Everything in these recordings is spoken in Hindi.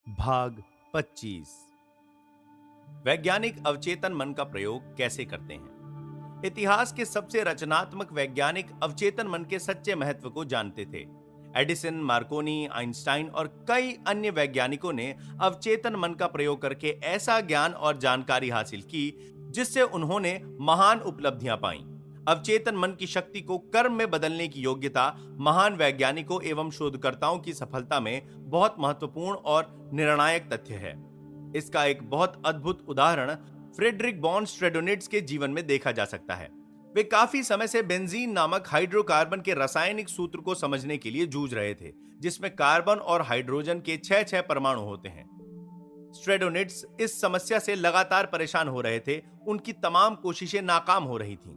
भाग 25। वैज्ञानिक अवचेतन मन का प्रयोग कैसे करते हैं। इतिहास के सबसे रचनात्मक वैज्ञानिक अवचेतन मन के सच्चे महत्व को जानते थे। एडिसन, मार्कोनी, आइंस्टाइन और कई अन्य वैज्ञानिकों ने अवचेतन मन का प्रयोग करके ऐसा ज्ञान और जानकारी हासिल की जिससे उन्होंने महान उपलब्धियां पाई। अवचेतन मन की शक्ति को कर्म में बदलने की योग्यता महान वैज्ञानिकों एवं शोधकर्ताओं की सफलता में बहुत महत्वपूर्ण और निर्णायक तथ्य है। इसका एक बहुत अद्भुत उदाहरण फ्रेडरिक बॉन स्ट्रेडोनिट्स के जीवन में देखा जा सकता है। वे काफी समय से बेंजीन नामक हाइड्रोकार्बन के रासायनिक सूत्र को समझने के लिए जूझ रहे थे, जिसमें कार्बन और हाइड्रोजन के 6 परमाणु होते हैं। स्ट्रेडोनिट्स इस समस्या से लगातार परेशान हो रहे थे। उनकी तमाम कोशिशें नाकाम हो रही थीं।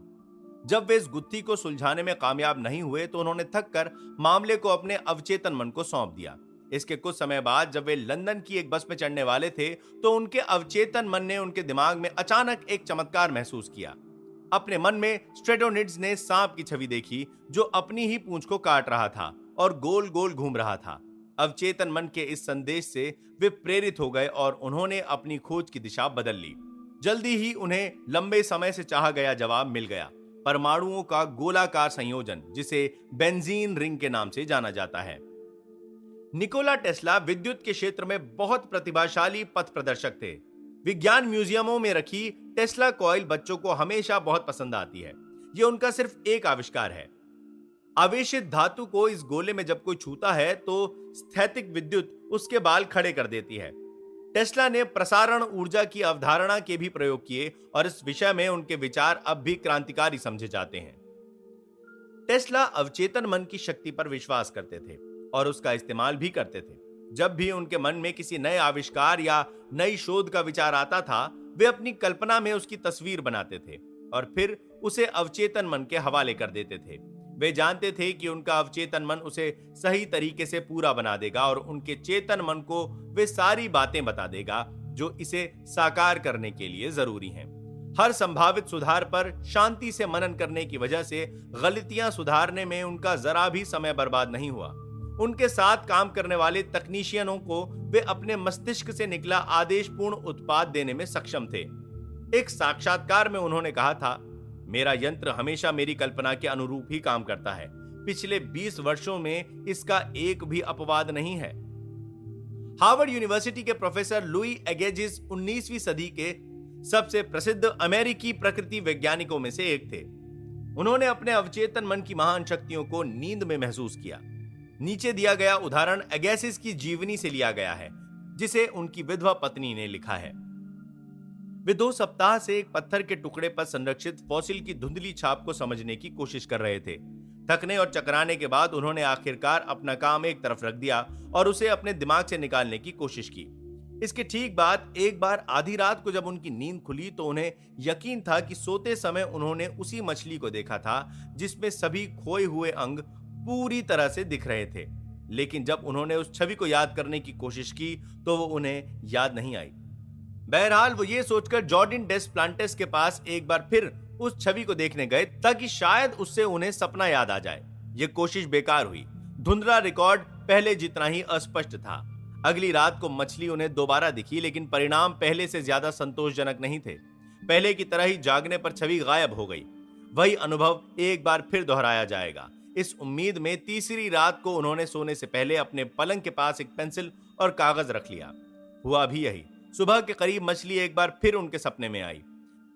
जब वे इस गुत्थी को सुलझाने में कामयाब नहीं हुए तो उन्होंने थककर मामले को अपने अवचेतन मन को सौंप दिया। इसके कुछ समय बाद जब वे लंदन की एक बस में चढ़ने वाले थे तो उनके अवचेतन मन ने उनके दिमाग में अचानक एक चमत्कार महसूस किया। अपने मन में स्ट्रेडोनिट्स ने सांप की छवि देखी जो अपनी ही पूंछ को काट रहा था और गोल गोल घूम रहा था। अवचेतन मन के इस संदेश से वे प्रेरित हो गए और उन्होंने अपनी खोज की दिशा बदल ली। जल्दी ही उन्हें लंबे समय से चाहा गया जवाब मिल गया, परमाणुओं का गोलाकार संयोजन, जिसे बेंजीन रिंग के नाम से जाना जाता है। निकोला टेस्ला विद्युत के क्षेत्र में बहुत प्रतिभाशाली पथ प्रदर्शक थे। विज्ञान म्यूजियमों में रखी टेस्ला कॉइल बच्चों को हमेशा बहुत पसंद आती है। यह उनका सिर्फ एक आविष्कार है। आवेशित धातु को इस गोले में जब कोई छूता है तो स्थैतिक विद्युत उसके बाल खड़े कर देती है। टेस्ला ने प्रसारण ऊर्जा की अवधारणा के भी प्रयोग किए और इस विषय में उनके विचार अब भी क्रांतिकारी समझे जाते हैं। टेस्ला अवचेतन मन की शक्ति पर विश्वास करते थे और उसका इस्तेमाल भी करते थे। जब भी उनके मन में किसी नए आविष्कार या नई शोध का विचार आता था, वे अपनी कल्पना में उसकी तस्वीर बनाते थे और फिर उसे अवचेतन मन के हवाले कर देते थे। वे जानते थे कि उनका अवचेतन मन उसे सही तरीके से पूरा बना देगा और उनके चेतन मन को वे सारी बातें बता देगा जो इसे साकार करने के लिए जरूरी हैं। हर संभावित सुधार पर शांति से मनन करने की वजह से गलतियां सुधारने में उनका जरा भी समय बर्बाद नहीं हुआ। उनके साथ काम करने वाले तकनीशियनों को वे अपने मस्तिष्क से निकला आदेशपूर्ण उत्पाद देने में सक्षम थे। एक साक्षात्कार में उन्होंने कहा था, मेरा यंत्र हमेशा मेरी कल्पना के अनुरूप ही काम करता है। पिछले 20 वर्षों में इसका एक भी अपवाद नहीं है। हार्वर्ड यूनिवर्सिटी के प्रोफेसर लुई एगेजिस 19वीं सदी के सबसे प्रसिद्ध अमेरिकी प्रकृति वैज्ञानिकों में से एक थे। उन्होंने अपने अवचेतन मन की महान शक्तियों को नींद में महसूस किया। नीचे दिया गया उदाहरण एगेसिस की जीवनी से लिया गया है, जिसे उनकी विधवा पत्नी ने लिखा है। वे 2 सप्ताह से एक पत्थर के टुकड़े पर संरक्षित फॉसिल की धुंधली छाप को समझने की कोशिश कर रहे थे। थकने और चकराने के बाद उन्होंने आखिरकार अपना काम एक तरफ रख दिया और उसे अपने दिमाग से निकालने की कोशिश की। इसके ठीक बाद एक बार आधी रात को जब उनकी नींद खुली तो उन्हें यकीन था कि सोते समय उन्होंने उसी मछली को देखा था जिसमें सभी खोए हुए अंग पूरी तरह से दिख रहे थे। लेकिन जब उन्होंने उस छवि को याद करने की कोशिश की तो वो उन्हें याद नहीं आई। बहरहाल वो ये सोचकर जॉर्डिन डेस प्लांटेस के पास एक बार फिर उस छवि को देखने गए ताकि शायद उससे उन्हें सपना याद आ जाए। ये कोशिश बेकार हुई। धुंधला रिकॉर्ड पहले जितना ही अस्पष्ट था। अगली रात को मछली उन्हें दोबारा दिखी, लेकिन परिणाम पहले से ज्यादा संतोषजनक नहीं थे। पहले की तरह ही जागने पर छवि गायब हो गई। वही अनुभव एक बार फिर दोहराया जाएगा। इस उम्मीद में तीसरी रात को उन्होंने सोने से पहले अपने पलंग के पास एक पेंसिल और कागज रख लिया। हुआ भी यही। सुबह के करीब मछली एक बार फिर उनके सपने में आई।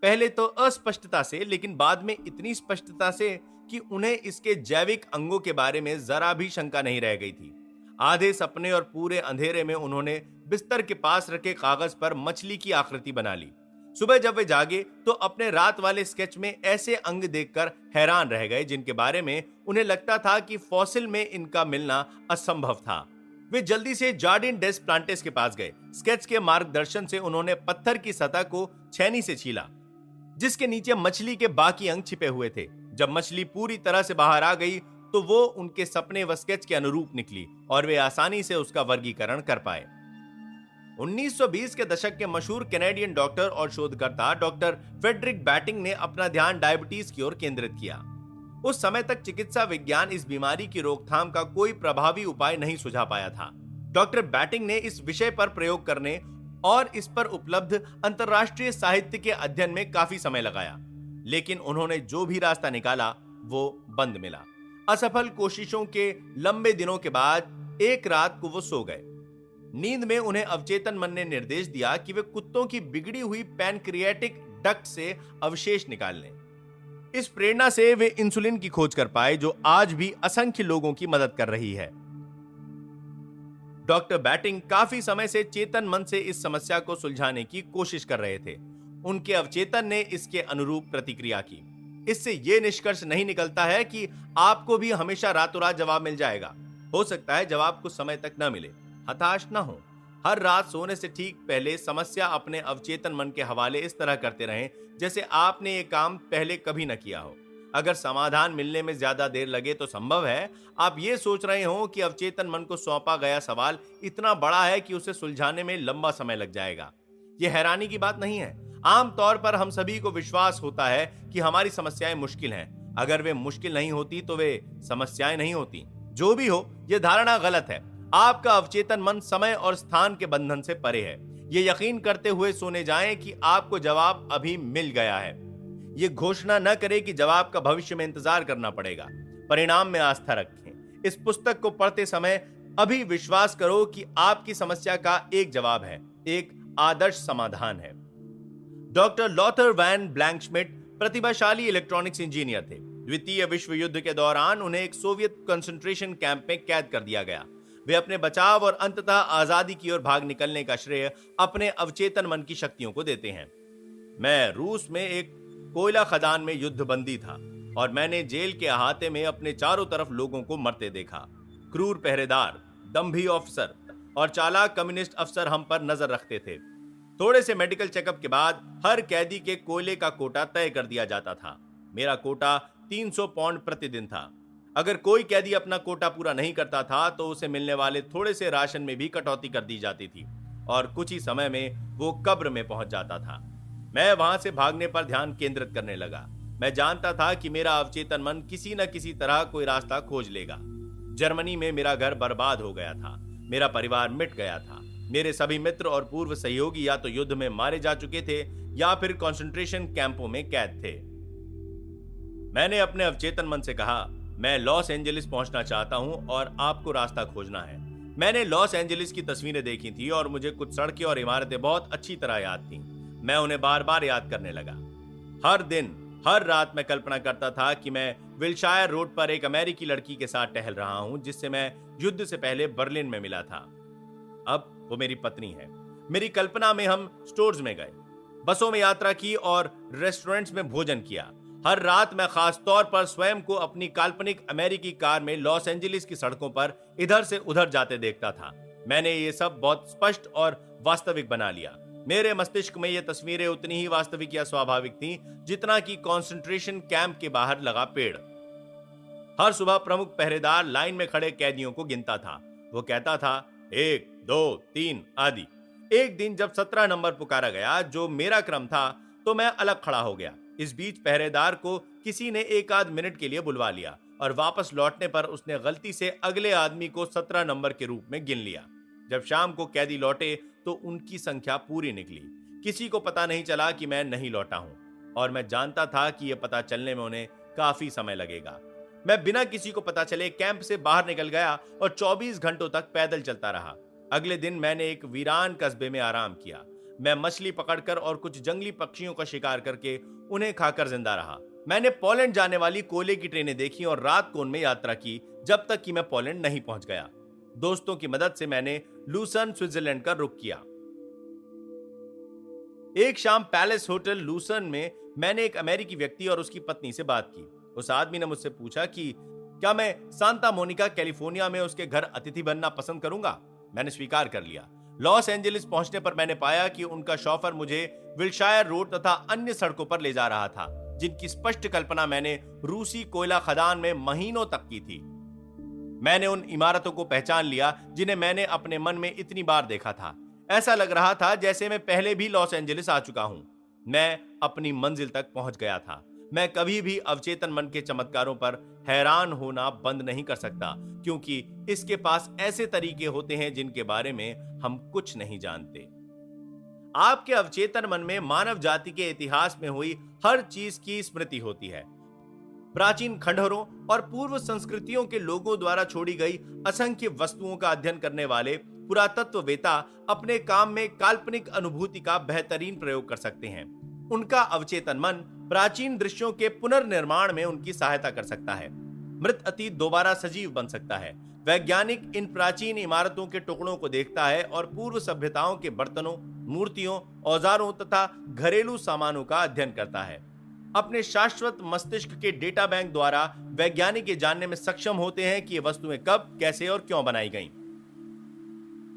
पहले तो अस्पष्टता से, लेकिन बाद में इतनी स्पष्टता से कि उन्हें इसके जैविक अंगों के बारे में जरा भी शंका नहीं रह गई थी। आधे सपने और पूरे अंधेरे में उन्होंने बिस्तर के पास रखे कागज पर मछली की आकृति बना ली। सुबह जब वे जागे तो अपने रात वाले स्केच में ऐसे अंग देखकर हैरान रह गए जिनके बारे में उन्हें लगता था कि फॉसिल में इनका मिलना असंभव था। वे जल्दी से जॉर्डिन डेस प्लांटेस के पास गए। स्केच के मार्गदर्शन से उन्होंने पत्थर की सतह को छेनी से छीला, जिसके नीचे मछली के बाकी अंग छिपे हुए थे। जब मछली पूरी तरह से बाहर आ गई तो वो उनके सपने व स्केच के अनुरूप निकली और वे आसानी से उसका वर्गीकरण कर पाए। 1920 के दशक के मशहूर कैनेडियन डॉक्टर और शोधकर्ता डॉक्टर फ्रेडरिक बैटिंग ने अपना ध्यान डायबिटीज की ओर केंद्रित किया। उस समय तक चिकित्सा विज्ञान इस बीमारी की रोकथाम का कोई प्रभावी उपाय नहीं सुझा पाया था। डॉक्टर बैटिंग ने इस विषय पर प्रयोग करने और इस पर उपलब्ध अंतर्राष्ट्रीय साहित्य के अध्ययन में काफी समय लगाया, लेकिन उन्होंने जो भी रास्ता निकाला वो बंद मिला। असफल कोशिशों के लंबे दिनों के बाद एक रात को वो सो गए। नींद में उन्हें अवचेतन मन ने निर्देश दिया कि वे कुत्तों की बिगड़ी हुई पैनक्रियाटिक डक्ट से अवशेष निकाल लें। इस प्रेरणा से वे इंसुलिन की खोज कर पाए, जो आज भी असंख्य लोगों की मदद कर रही है। डॉक्टर बैटिंग काफी समय से चेतन मन से इस समस्या को सुलझाने की कोशिश कर रहे थे। उनके अवचेतन ने इसके अनुरूप प्रतिक्रिया की। इससे यह निष्कर्ष नहीं निकलता है कि आपको भी हमेशा रातों रात जवाब मिल जाएगा। हो सकता है जवाब कुछ समय तक न मिले। हताश न हो। हर रात सोने से ठीक पहले समस्या अपने अवचेतन मन के हवाले इस तरह करते रहें जैसे आपने ये काम पहले कभी न किया हो। अगर समाधान मिलने में ज्यादा देर लगे तो संभव है आप ये सोच रहे हो कि अवचेतन मन को सौंपा गया सवाल इतना बड़ा है कि उसे सुलझाने में लंबा समय लग जाएगा। यह हैरानी की बात नहीं है। आमतौर पर हम सभी को विश्वास होता है कि हमारी समस्याएं मुश्किल हैं। अगर वे मुश्किल नहीं होती तो वे समस्याएं नहीं होती। जो भी हो, यह धारणा गलत है। आपका अवचेतन मन समय और स्थान के बंधन से परे है। यह यकीन करते हुए सोने जाएं कि आपको जवाब अभी मिल गया है। यह घोषणा न करें कि जवाब का भविष्य में इंतजार करना पड़ेगा। परिणाम में आस्था रखें। इस पुस्तक को पढ़ते समय अभी विश्वास करो कि आपकी समस्या का एक जवाब है, एक आदर्श समाधान है। डॉक्टर लॉथर वैन ब्लैंकश्मिट प्रतिभाशाली इलेक्ट्रॉनिक्स इंजीनियर थे। द्वितीय विश्व युद्ध के दौरान उन्हें एक सोवियत कंसंट्रेशन कैंप में कैद कर दिया गया। वे अपने बचाव और अंततः आजादी की ओर भाग निकलने का श्रेय अपने अवचेतन मन की शक्तियों को देते हैं। मैं रूस में एक कोयला खदान में युद्धबंदी था और मैंने जेल के अहाते में अपने चारों तरफ लोगों को मरते देखा। क्रूर पहरेदार, दंभी ऑफिसर और चालाक कम्युनिस्ट अफसर हम पर नजर रखते थे। थोड़े से मेडिकल चेकअप के बाद हर कैदी के कोयले का कोटा तय कर दिया जाता था। मेरा कोटा 300 पाउंड प्रतिदिन था। अगर कोई कैदी अपना कोटा पूरा नहीं करता था तो उसे मिलने वाले थोड़े से राशन में भी कटौती कर दी जाती थी और कुछ ही समय में वो कब्र में पहुंच जाता था। मैं वहां से भागने पर ध्यान केंद्रित करने लगा। मैं जानता था कि मेरा अवचेतन मन किसी न किसी तरह कोई रास्ता खोज लेगा। जर्मनी में मेरा घर बर्बाद हो गया था। मेरा परिवार मिट गया था। मेरे सभी मित्र और पूर्व सहयोगी या तो युद्ध में मारे जा चुके थे या फिर कंसंट्रेशन कैंपों में कैद थे। मैंने अपने अवचेतन मन से कहा, मैं लॉस एंजलिस पहुंचना चाहता हूं और आपको रास्ता खोजना है। मैंने लॉस एंजलिस की तस्वीरें देखी थी और मुझे कुछ सड़कें और इमारतें बहुत अच्छी तरह याद थीं। मैं उन्हें बार बार याद करने लगा। हर दिन, हर रात मैं कल्पना करता था कि मैं विल्शायर रोड पर एक अमेरिकी लड़की के साथ टहल रहा हूं जिससे मैं युद्ध से पहले बर्लिन में मिला था। अब वो मेरी पत्नी है। मेरी कल्पना में हम स्टोर्स में गए, बसों में यात्रा की और रेस्टोरेंट्स में भोजन किया। हर रात मैं खास तौर पर स्वयं को अपनी काल्पनिक अमेरिकी कार में लॉस एंजलिस की सड़कों पर इधर से उधर जाते देखता था। मैंने ये सब बहुत स्पष्ट और वास्तविक बना लिया। मेरे मस्तिष्क में ये तस्वीरें उतनी ही वास्तविक या स्वाभाविक थीं जितना कि कंसंट्रेशन कैंप के बाहर लगा पेड़। हर सुबह प्रमुख पहरेदार लाइन में खड़े कैदियों को गिनता था। वो कहता था 1, 2, 3 आदि। एक दिन जब 17 नंबर पुकारा गया, जो मेरा क्रम था, तो मैं अलग खड़ा हो गया। इस बीच पहरेदार को किसी ने एक आध मिनट के लिए बुलवा लिया और वापस लौटने पर उसने गलती से अगले आदमी को 17 नंबर के रूप में गिन लिया। जब शाम को कैदी लौटे तो उनकी संख्या पूरी निकली। किसी को पता नहीं चला कि मैं नहीं लौटा हूं और मैं जानता था कि यह पता चलने में उन्हें काफी समय लगेगा। मैं बिना किसी को पता चले कैंप से बाहर निकल गया और 24 घंटों तक पैदल चलता रहा। अगले दिन मैंने एक वीरान कस्बे में आराम किया। मैं मछली पकड़कर और कुछ जंगली पक्षियों का शिकार करके उन्हें खाकर जिंदा रहा। मैंने पोलैंड जाने वाली कोयले की ट्रेनें देखी और रात को उनमें यात्रा की जब तक कि मैं पोलैंड नहीं पहुंच गया। दोस्तों की मदद से मैंने लूसन, स्विट्जरलैंड का रुख किया। एक शाम पैलेस होटल लूसन में मैंने एक अमेरिकी व्यक्ति और उसकी पत्नी से बात की। उस आदमी ने मुझसे पूछा कि क्या मैं सांता मोनिका, कैलिफोर्निया में उसके घर अतिथि बनना पसंद करूंगा। मैंने स्वीकार कर लिया। लॉस एंजलिस पहुंचने पर मैंने पाया कि उनका शॉफर मुझे विल्शायर रोड तथा अन्य सड़कों पर ले जा रहा था जिनकी स्पष्ट कल्पना मैंने रूसी कोयला खदान में महीनों तक की थी। मैंने उन इमारतों को पहचान लिया जिन्हें मैंने अपने मन में इतनी बार देखा था। ऐसा लग रहा था जैसे मैं पहले भी लॉस एंजलिस आ चुका हूं। मैं अपनी मंजिल तक पहुंच गया था। मैं कभी भी अवचेतन मन के चमत्कारों पर हैरान होना बंद नहीं कर सकता, क्योंकि इसके पास ऐसे तरीके होते हैं जिनके बारे में हम कुछ नहीं जानते। आपके अवचेतन मन में मानव जाति के इतिहास में हुई हर चीज की स्मृति होती है। प्राचीन खंडहरों और पूर्व संस्कृतियों के लोगों द्वारा छोड़ी गई असंख्य वस्तुओं का अध्ययन करने वाले पुरातत्ववेत्ता अपने काम में काल्पनिक अनुभूति का बेहतरीन प्रयोग कर सकते हैं। उनका अवचेतन मन प्राचीन दृश्यों के पुनर्निर्माण में उनकी सहायता कर सकता है। मृत अतीत दोबारा सजीव बन सकता है। वैज्ञानिक इन प्राचीन इमारतों के टुकड़ों को देखता है और पूर्व सभ्यताओं के बर्तनों, मूर्तियों, औजारों तथा घरेलू सामानों का अध्ययन करता है। अपने शाश्वत मस्तिष्क के डेटा बैंक द्वारा वैज्ञानिक ये जानने में सक्षम होते हैं कि ये वस्तुएं कब, कैसे और क्यों बनाई गईं।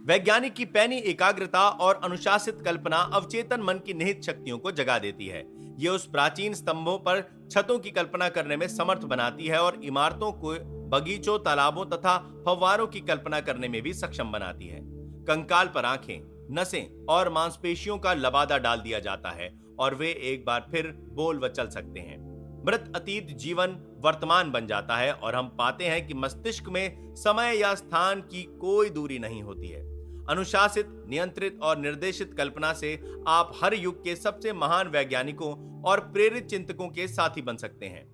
वैज्ञानिक की पैनी एकाग्रता और अनुशासित कल्पना अवचेतन मन की निहित शक्तियों को जगा देती है। यह उस प्राचीन स्तंभों पर छतों की कल्पना करने में समर्थ बनाती है और इमारतों को बगीचों, तालाबों तथा फव्वारों की कल्पना करने में भी सक्षम बनाती है। कंकाल पर आंखें, नसें और मांसपेशियों का लबादा डाल दिया जाता है और वे एक बार फिर बोल व चल सकते हैं। मृत अतीत जीवन वर्तमान बन जाता है और हम पाते हैं कि मस्तिष्क में समय या स्थान की कोई दूरी नहीं होती है। अनुशासित, नियंत्रित और निर्देशित कल्पना से आप हर युग के सबसे महान वैज्ञानिकों और प्रेरित चिंतकों के साथी बन सकते हैं।